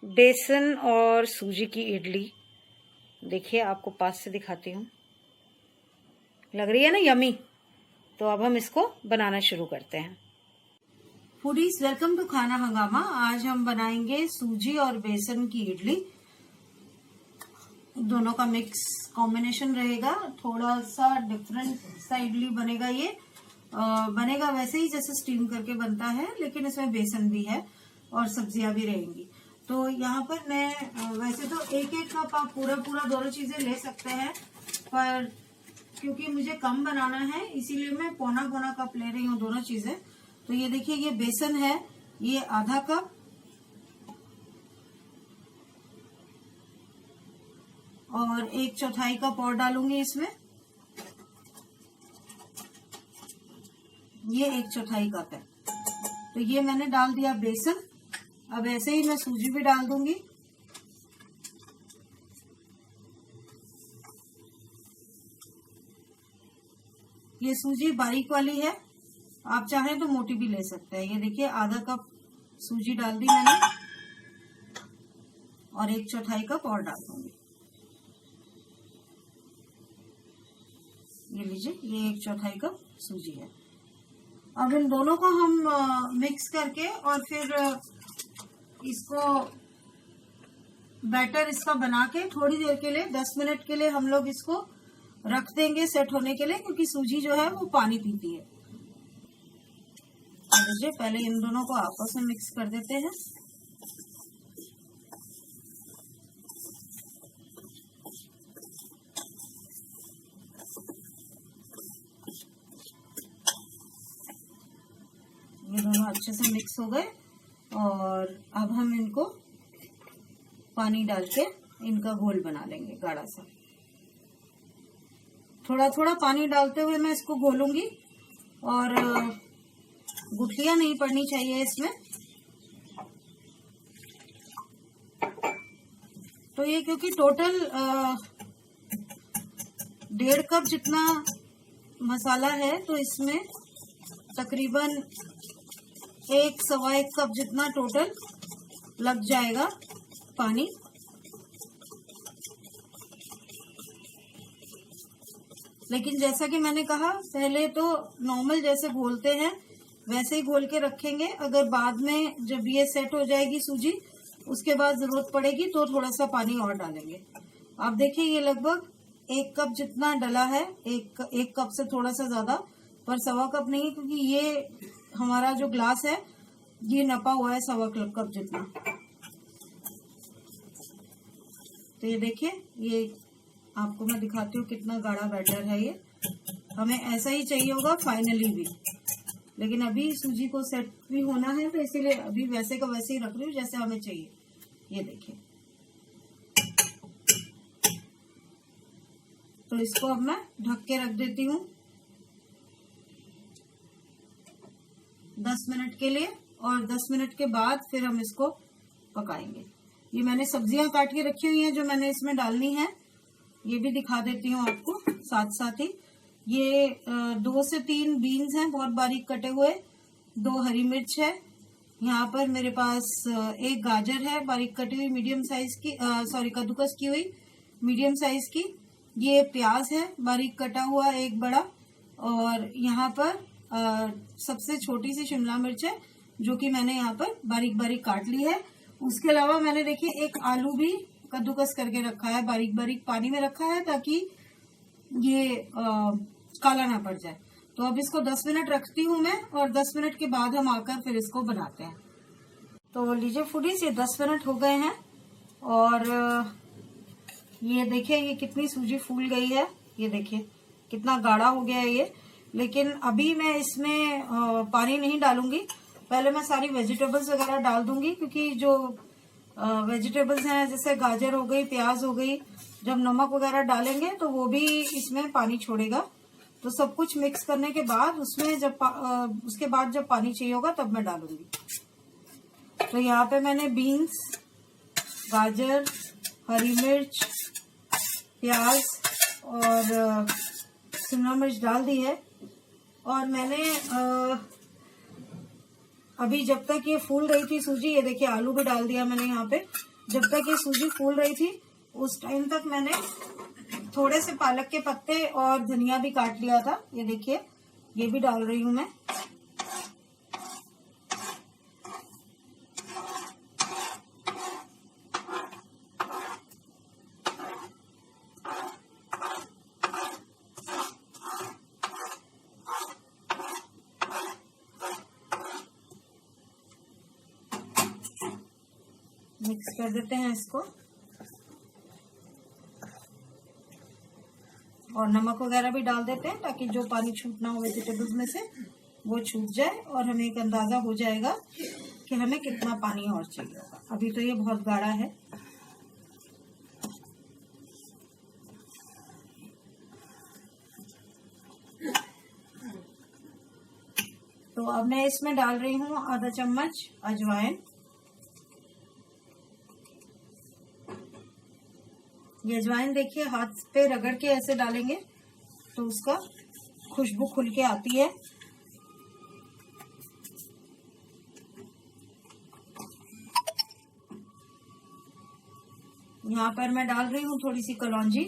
बेसन और सूजी की इडली। देखिए आपको पास से दिखाती हूँ, लग रही है ना यमी। तो अब हम इसको बनाना शुरू करते हैं। फूडीज, वेलकम टू खाना हंगामा। आज हम बनाएंगे सूजी और बेसन की इडली। दोनों का मिक्स कॉम्बिनेशन रहेगा, थोड़ा सा डिफरेंट सा इडली बनेगा। ये बनेगा वैसे ही जैसे स्टीम करके बनता है, लेकिन इसमें बेसन भी है और सब्जियां भी रहेंगी। तो यहाँ पर मैं वैसे तो एक एक कप आप पूरा दोनों चीजें ले सकते हैं, पर क्योंकि मुझे कम बनाना है इसीलिए मैं पौना कप ले रही हूँ दोनों चीजें। तो ये देखिए, ये बेसन है, ये आधा कप, और 1/4 कप और डालूंगी इसमें। ये 1/4 कप है। तो ये मैंने डाल दिया बेसन। अब ऐसे ही मैं सूजी भी डाल दूंगी। ये सूजी बारीक वाली है, आप चाहें तो मोटी भी ले सकते हैं। ये देखिए, आधा कप सूजी डाल दी मैंने और 1/4 कप और डाल दूंगी। ये लीजिए, ये 1/4 कप सूजी है। अब इन दोनों को हम मिक्स करके और फिर इसको बैटर इसका बना के थोड़ी देर के लिए 10 मिनट के लिए हम लोग इसको रख देंगे सेट होने के लिए, क्योंकि सूजी जो है वो पानी पीती है। लीजिए, पहले इन दोनों को आपस में मिक्स कर देते हैं। ये दोनों अच्छे से मिक्स हो गए और अब हम इनको पानी डाल के इनका घोल बना लेंगे गाढ़ा सा। थोड़ा थोड़ा पानी डालते हुए मैं इसको घोलूंगी और गुठलियां नहीं पड़नी चाहिए इसमें। तो ये क्योंकि टोटल 1.5 कप जितना मसाला है, तो इसमें तकरीबन 1-1.25 कप जितना टोटल लग जाएगा पानी। लेकिन जैसा कि मैंने कहा, पहले तो नॉर्मल जैसे घोलते हैं वैसे ही घोल के रखेंगे। अगर बाद में जब ये सेट हो जाएगी सूजी, उसके बाद जरूरत पड़ेगी तो थोड़ा सा पानी और डालेंगे। आप देखिए, ये लगभग 1 कप जितना डला है, एक कप से थोड़ा सा ज्यादा, पर 1.25 कप नहीं, क्योंकि ये हमारा जो ग्लास है ये नपा हुआ है 1.25 कप जितना। तो ये देखिए, ये आपको मैं दिखाती हूँ कितना गाढ़ा बैटर है ये। हमें ऐसा ही चाहिए होगा फाइनली भी, लेकिन अभी सूजी को सेट भी होना है, तो इसीलिए अभी वैसे का वैसे ही रख रही हूँ जैसे हमें चाहिए। ये देखिए, तो इसको अब मैं ढक के रख देती हूँ 10 मिनट के लिए, और 10 मिनट के बाद फिर हम इसको पकाएंगे। ये मैंने सब्जियां काट के रखी हुई हैं जो मैंने इसमें डालनी है, ये भी दिखा देती हूँ आपको साथ साथ ही। ये 2 से 3 बीन्स हैं बहुत बारीक कटे हुए, 2 हरी मिर्च है, यहाँ पर मेरे पास 1 गाजर है बारीक कटी हुई मीडियम साइज की, कद्दूकस की हुई मीडियम साइज की। ये प्याज है बारीक कटा हुआ 1 बड़ा, और यहाँ पर सबसे छोटी सी शिमला मिर्च है जो कि मैंने यहाँ पर बारीक बारीक काट ली है। उसके अलावा मैंने देखिए 1 आलू भी कद्दूकस करके रखा है, बारीक बारीक पानी में रखा है ताकि ये काला ना पड़ जाए। तो अब इसको 10 मिनट रखती हूँ मैं, और 10 मिनट के बाद हम आकर फिर इसको बनाते हैं। तो लीजिए फूडीज, ये 10 मिनट हो गए हैं और ये देखिए ये कितनी सूजी फूल गई है। ये देखिए कितना गाढ़ा हो गया है ये। लेकिन अभी मैं इसमें पानी नहीं डालूंगी, पहले मैं सारी वेजिटेबल्स वगैरह डाल दूंगी, क्योंकि जो वेजिटेबल्स हैं जैसे गाजर हो गई, प्याज हो गई, जब नमक वगैरह डालेंगे तो वो भी इसमें पानी छोड़ेगा। तो सब कुछ मिक्स करने के बाद उसमें जब उसके बाद जब पानी चाहिए होगा तब मैं डालूंगी। तो यहाँ पे मैंने बीन्स, गाजर, हरी मिर्च, प्याज और शिमला मिर्च डाल दी है, और मैंने अभी जब तक ये फूल रही थी सूजी, ये देखिए आलू भी डाल दिया मैंने यहाँ पे। जब तक ये सूजी फूल रही थी उस टाइम तक मैंने थोड़े से पालक के पत्ते और धनिया भी काट लिया था। ये देखिए ये भी डाल रही हूँ मैं। मिक्स कर देते हैं इसको और नमक वगैरह भी डाल देते हैं ताकि जो पानी छूटना हो वेजिटेबल्स में से वो छूट जाए और हमें एक अंदाजा हो जाएगा कि हमें कितना पानी और चाहिए होगा। अभी तो ये बहुत गाढ़ा है। तो अब मैं इसमें डाल रही हूँ आधा चम्मच अजवाइन। ये अजवाइन देखिए हाथ पे रगड़ के ऐसे डालेंगे तो उसका खुशबू खुल के आती है। यहाँ पर मैं डाल रही हूँ थोड़ी सी कलौंजी,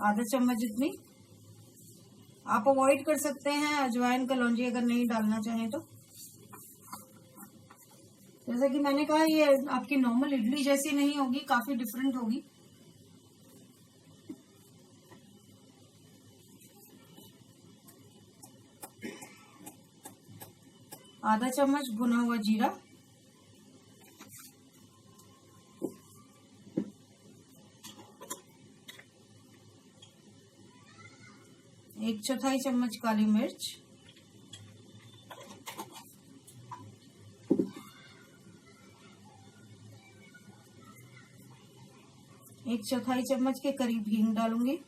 आधा चम्मच जितनी। आप अवॉइड कर सकते हैं अजवाइन कलौंजी अगर नहीं डालना चाहें तो। जैसा कि मैंने कहा ये आपकी नॉर्मल इडली जैसी नहीं होगी, काफी डिफरेंट होगी। आधा चम्मच भुना हुआ जीरा, एक चौथाई चम्मच काली मिर्च, एक चौथाई चम्मच के करीब हींग डालूंगी,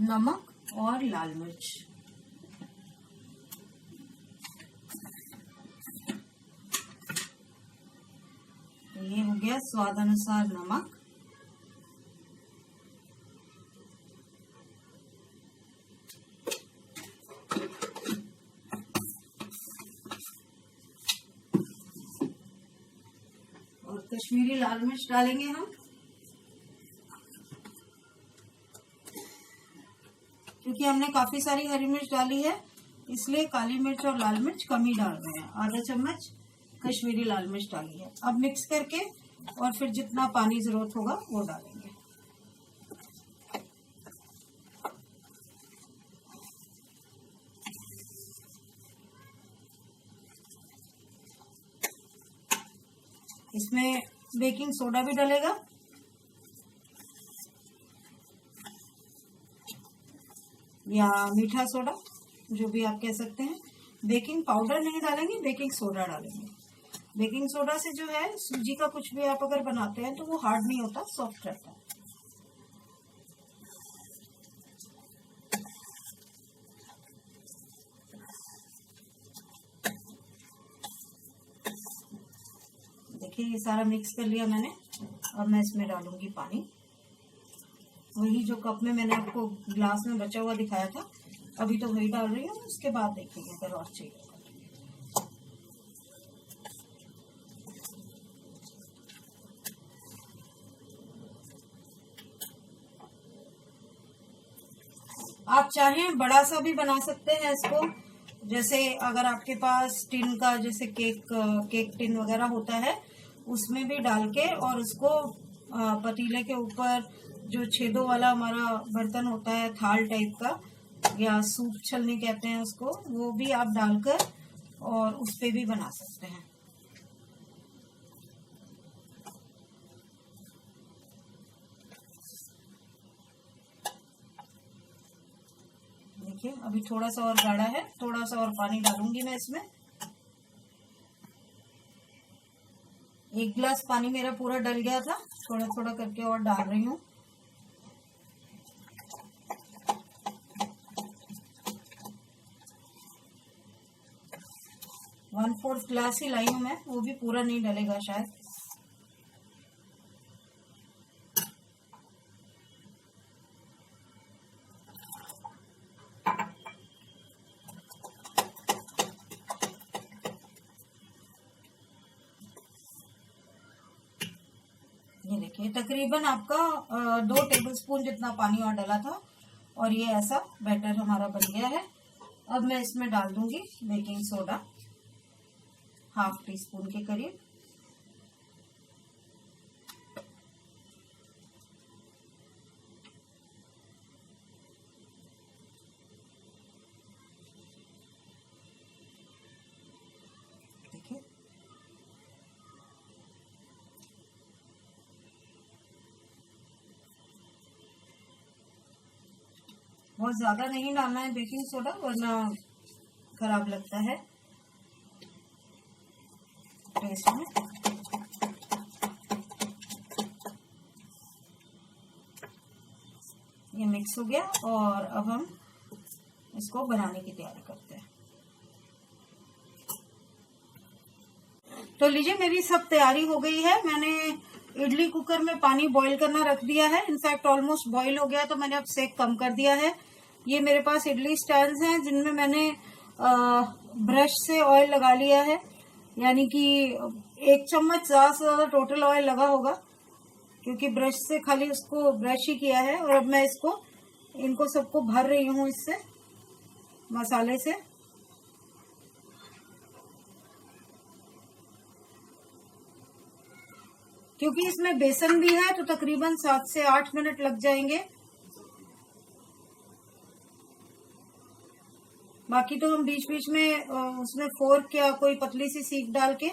नमक और लाल मिर्च। तो ये हो गया स्वाद अनुसार नमक। और कश्मीरी लाल मिर्च डालेंगे हम, क्योंकि हमने काफी सारी हरी मिर्च डाली है इसलिए काली मिर्च और लाल मिर्च कम ही डाल रहे हैं। आधा चम्मच कश्मीरी लाल मिर्च डाली है। अब मिक्स करके और फिर जितना पानी जरूरत होगा वो डालेंगे। इसमें बेकिंग सोडा भी डलेगा, या मीठा सोडा जो भी आप कह सकते हैं। बेकिंग पाउडर नहीं डालेंगे, बेकिंग सोडा डालेंगे। बेकिंग सोडा से जो है सूजी का कुछ भी आप अगर बनाते हैं तो वो हार्ड नहीं होता, सॉफ्ट रहता है। देखिए ये सारा मिक्स कर लिया मैंने। अब मैं इसमें डालूंगी पानी, वही जो कप में मैंने आपको ग्लास में बचा हुआ दिखाया था, अभी तो वही डाल रही हूँ। उसके बाद देखेंगे अगर और चाहिए। आप चाहें बड़ा सा भी बना सकते हैं इसको, जैसे अगर आपके पास टिन का जैसे केक टिन वगैरह होता है उसमें भी डाल के और उसको पतीले के ऊपर जो छेदों वाला हमारा बर्तन होता है थाल टाइप का, या सूप छलनी कहते हैं उसको, वो भी आप डालकर और उस पे भी बना सकते हैं। देखिए अभी थोड़ा सा और गाढ़ा है, थोड़ा सा और पानी डालूंगी मैं इसमें। एक गिलास पानी मेरा पूरा डल गया था, थोड़ा थोड़ा करके और डाल रही हूँ। 1/4 ग्लास ही लाई हूं मैं, वो भी पूरा नहीं डलेगा शायद। ये देखिए तकरीबन आपका 2 टेबलस्पून जितना पानी और डाला था, और ये ऐसा बैटर हमारा बन गया है। अब मैं इसमें डाल दूंगी बेकिंग सोडा, 1/2 टीस्पून के करीब। देखिए बहुत ज्यादा नहीं डालना है बेकिंग सोडा, वरना खराब लगता है टेस्ट में। ये मिक्स हो गया और अब हम इसको बनाने की तैयारी करते हैं। तो लीजिए मेरी सब तैयारी हो गई है। मैंने इडली कुकर में पानी बॉईल करना रख दिया है, इनफैक्ट ऑलमोस्ट बॉईल हो गया, तो मैंने अब सेक कम कर दिया है। ये मेरे पास इडली स्टैंड्स हैं जिनमें मैंने ब्रश से ऑयल लगा लिया है, यानी कि 1 चम्मच ज्यादा से ज्यादा टोटल ऑयल लगा होगा, क्योंकि ब्रश से खाली उसको ब्रश ही किया है। और अब मैं इनको सबको भर रही हूँ इससे, मसाले से। क्योंकि इसमें बेसन भी है तो तकरीबन 7 से 8 मिनट लग जाएंगे। बाकी तो हम बीच बीच में उसमें फोर्क या कोई पतली सी सीख डाल के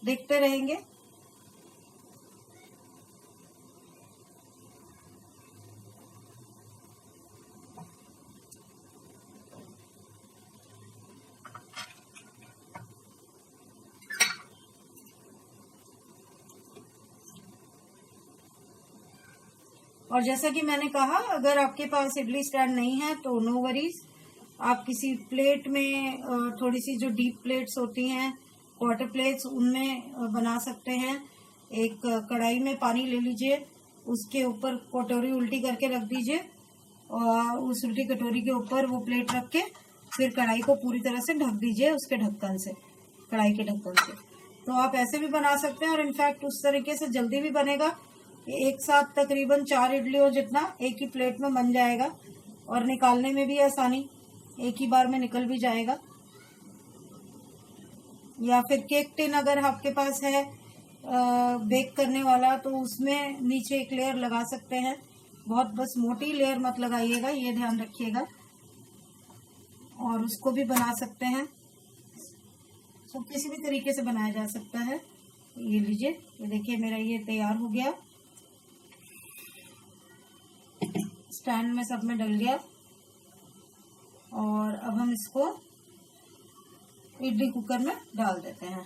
देखते रहेंगे। और जैसा कि मैंने कहा, अगर आपके पास इडली स्टैंड नहीं है तो नो वरीज, आप किसी प्लेट में थोड़ी सी जो डीप प्लेट्स होती हैं, क्वार्टर प्लेट्स, उनमें बना सकते हैं। एक कढ़ाई में पानी ले लीजिए, उसके ऊपर कटोरी उल्टी करके रख दीजिए और उस उल्टी कटोरी के ऊपर वो प्लेट रख के फिर कढ़ाई को पूरी तरह से ढक दीजिए उसके ढक्कन से, कढ़ाई के ढक्कन से। तो आप ऐसे भी बना सकते हैं और इनफैक्ट उस तरीके से जल्दी भी बनेगा। एक साथ तकरीबन 4 इडलियों जितना एक ही प्लेट में बन जाएगा और निकालने में भी आसानी, एक ही बार में निकल भी जाएगा। या फिर केक टिन अगर आपके पास है बेक करने वाला, तो उसमें नीचे एक लेयर लगा सकते हैं। बहुत बस मोटी लेयर मत लगाइएगा, ये ध्यान रखिएगा। और उसको भी बना सकते हैं, तो किसी भी तरीके से बनाया जा सकता है। ये लीजिए, ये देखिए मेरा ये तैयार हो गया, स्टैंड में सब में डल गया। और अब हम इसको इडली कुकर में डाल देते हैं।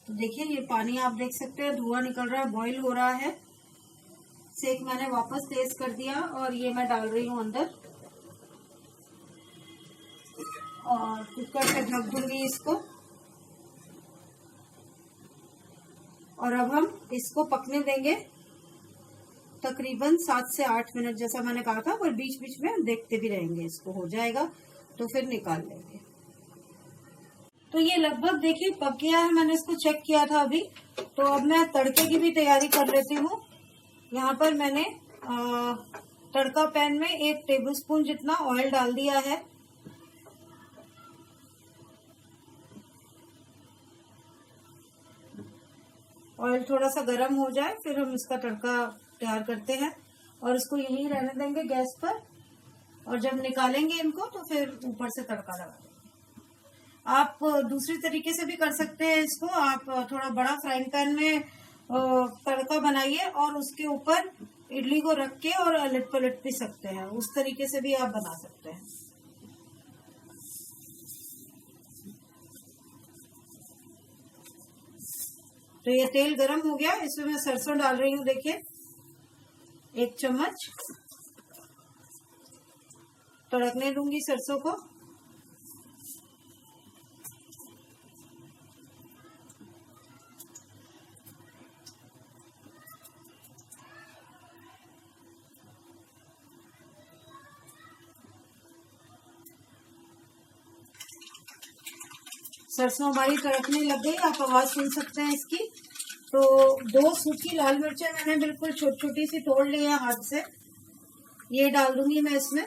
तो देखिए ये पानी आप देख सकते हैं, धुआं निकल रहा है, बॉईल हो रहा है। सेक मैंने वापस तेज कर दिया और ये मैं डाल रही हूँ अंदर और कुकर से ढक दूंगी इसको। और अब हम इसको पकने देंगे तकरीबन 7 से 8 मिनट, जैसा मैंने कहा था, और बीच बीच में देखते भी रहेंगे। इसको हो जाएगा तो फिर निकाल लेंगे। तो ये लगभग देखिए पक गया है, मैंने इसको चेक किया था अभी। तो अब मैं तड़के की भी तैयारी कर लेती हूँ। यहाँ पर मैंने तड़का पैन में 1 टेबलस्पून जितना ऑयल डाल दिया है। ऑयल थोड़ा सा गर्म हो जाए फिर हम इसका तड़का तैयार करते हैं और इसको यहीं रहने देंगे गैस पर। और जब निकालेंगे इनको तो फिर ऊपर से तड़का लगा देंगे। आप दूसरी तरीके से भी कर सकते हैं इसको। आप थोड़ा बड़ा फ्राइंग पैन में तड़का बनाइए और उसके ऊपर इडली को रख के और अलट पलट भी सकते हैं। उस तरीके से भी आप बना सकते हैं। तो ये तेल गरम हो गया, इसमें मैं सरसों डाल रही हूँ। देखिए 1 चम्मच, तड़कने दूंगी सरसों को। सरसों हमारी तड़कने लग गई, आप आवाज सुन सकते हैं इसकी। तो 2 सूखी लाल मिर्चें मैंने बिल्कुल छोटी छोटी सी तोड़ ली है हाथ से, ये डाल दूंगी मैं इसमें।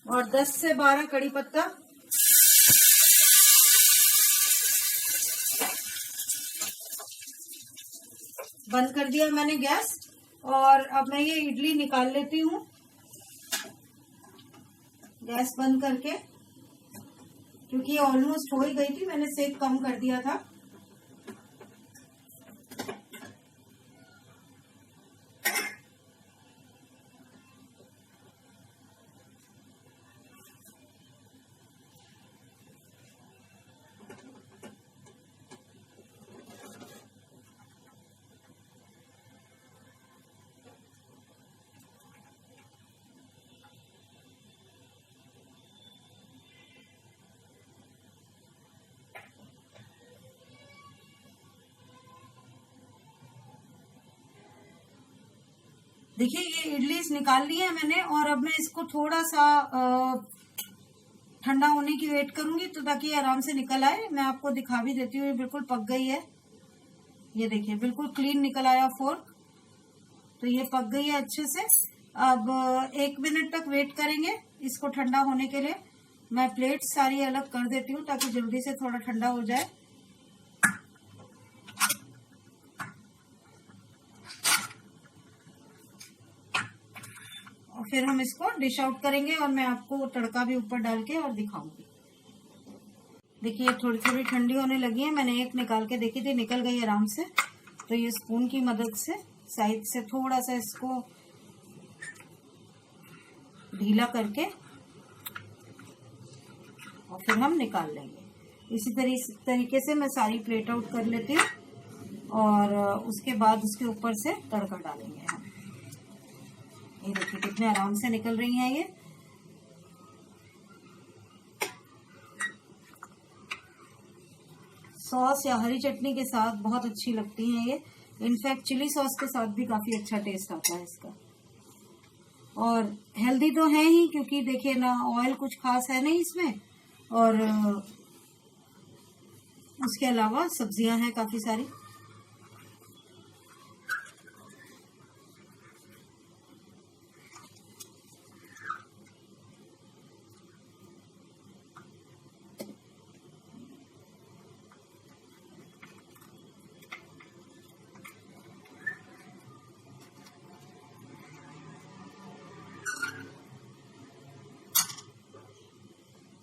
और 10 से 12 कड़ी पत्ता। बंद कर दिया मैंने गैस, और अब मैं ये इडली निकाल लेती हूँ गैस बंद करके, क्योंकि ये ऑलमोस्ट हो ही गई थी, मैंने सेक कम कर दिया था। देखिए ये इडली निकाल ली है मैंने, और अब मैं इसको थोड़ा सा ठंडा होने की वेट करूंगी, तो ताकि आराम से निकल आए। मैं आपको दिखा भी देती हूँ, ये बिल्कुल पक गई है। ये देखिए बिल्कुल क्लीन निकल आया फोर्क, तो ये पक गई है अच्छे से। अब 1 मिनट तक वेट करेंगे इसको ठंडा होने के लिए। मैं प्लेट सारी अलग कर देती हूँ ताकि जल्दी से थोड़ा ठंडा हो जाए। और फिर हम इसको डिश आउट करेंगे, और मैं आपको तड़का भी ऊपर डाल के और दिखाऊंगी। देखिए थोड़ी थोड़ी ठंडी होने लगी है, मैंने एक निकाल के देखी थी, निकल गई आराम से। तो ये स्पून की मदद से साइड से थोड़ा सा इसको ढीला करके और फिर हम निकाल लेंगे। इसी तरीके से मैं सारी प्लेट आउट कर लेती हूँ, और उसके बाद उसके ऊपर से तड़का डालेंगे हम। ये देखिए कितने आराम से निकल रही हैं ये। सॉस या हरी चटनी के साथ बहुत अच्छी लगती हैं ये। इनफैक्ट चिली सॉस के साथ भी काफी अच्छा टेस्ट आता है इसका। और हेल्दी तो है ही, क्योंकि देखिए ना ऑयल कुछ खास है नहीं इसमें, और उसके अलावा सब्जियां हैं काफी सारी।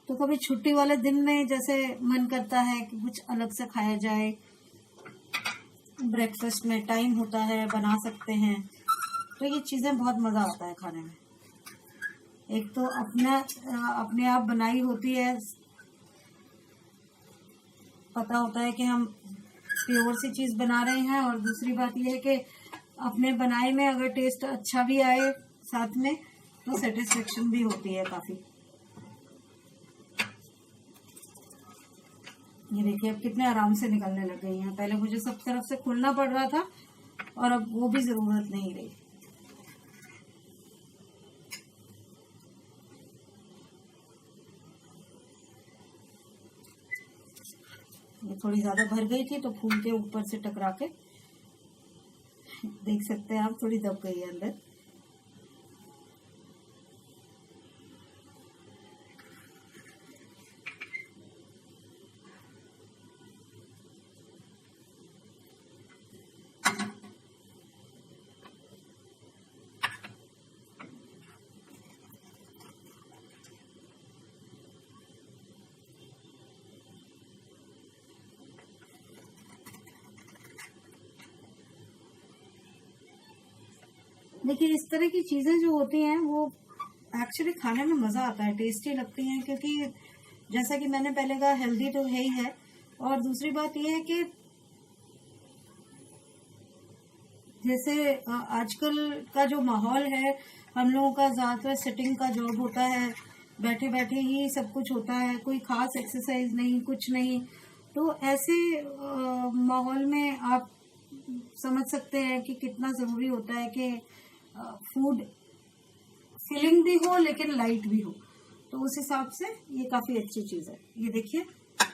तो कभी छुट्टी वाले दिन में जैसे मन करता है कि कुछ अलग से खाया जाए, ब्रेकफास्ट में टाइम होता है, बना सकते हैं, तो ये चीजें बहुत मजा आता है खाने में। एक तो अपने आप बनाई होती है, पता होता है कि हम प्योर सी चीज बना रहे हैं, और दूसरी बात ये है कि अपने बनाए में अगर टेस्ट अच्छा भी आए साथ में, तो सेटिस्फेक्शन भी होती है काफी। ये देखिए अब कितने आराम से निकलने लग गई हैं। पहले मुझे सब तरफ से खोलना पड़ रहा था, और अब वो भी जरूरत नहीं रही। ये थोड़ी ज्यादा भर गई थी, तो फूल के ऊपर से टकरा के देख सकते हैं आप, थोड़ी दब गई है अंदर। देखिए इस तरह की चीजें जो होती हैं वो एक्चुअली खाने में मजा आता है, टेस्टी लगती हैं, क्योंकि जैसा कि मैंने पहले कहा हेल्दी तो है ही है, और दूसरी बात ये है कि जैसे आजकल का जो माहौल है, हम लोगों का ज्यादातर सिटिंग का जॉब होता है, बैठे बैठे ही सब कुछ होता है, कोई खास एक्सरसाइज नहीं, कुछ नहीं। तो ऐसे माहौल में आप समझ सकते हैं कि कितना जरूरी होता है कि फूड फिलिंग भी हो लेकिन लाइट भी हो। तो उस हिसाब से ये काफी अच्छी चीज है। ये देखिए,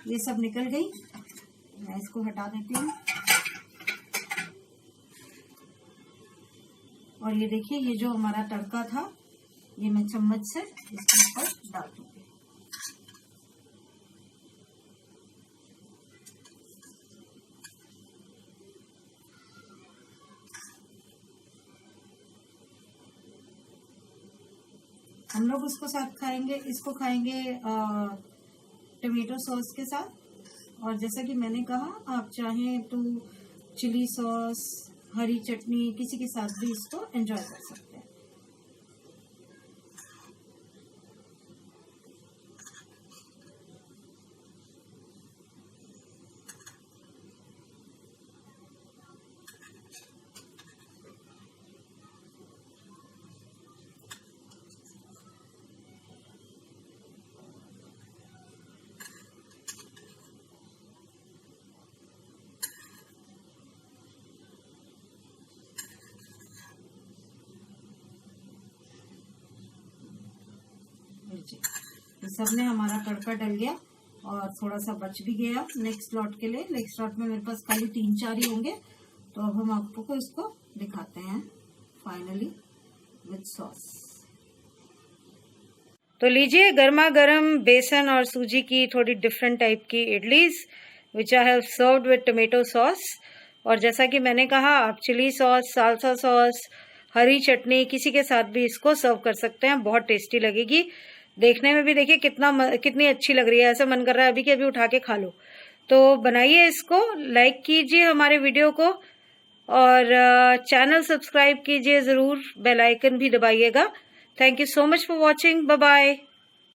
ये सब निकल गई, मैं इसको हटा देती हूँ। और ये देखिए, ये जो हमारा तड़का था, ये मैं चम्मच से इसके ऊपर डाल दूंगी। हम लोग उसको साथ खाएंगे, इसको खाएंगे टमेटो सॉस के साथ। और जैसा कि मैंने कहा, आप चाहें तो चिली सॉस, हरी चटनी, किसी के साथ भी इसको एंजॉय कर सकते हैं। ये सब में हमारा तड़का डल गया और थोड़ा सा बच भी गया नेक्स्ट लॉट के लिए। नेक्स्ट लॉट में मेरे पास खाली 3-4 ही होंगे। तो अब हम आपको इसको दिखाते हैं फाइनली विद सॉस। तो लीजिए, गर्मा गर्म बेसन और सूजी की थोड़ी डिफरेंट टाइप की idlis which I have served with tomato sauce. और जैसा कि मैंने कहा, आप चिली सॉस, साल्सा सॉस, हरी चटनी, किसी के साथ भी इसको सर्व कर सकते हैं। बहुत टेस्टी लगेगी। देखने में भी देखिए कितनी अच्छी लग रही है। ऐसा मन कर रहा है अभी कि अभी उठा के खा लो। तो बनाइए इसको, लाइक कीजिए हमारे वीडियो को और चैनल सब्सक्राइब कीजिए जरूर, बेल आइकन भी दबाइएगा। Thank you so much for watching. Bye bye.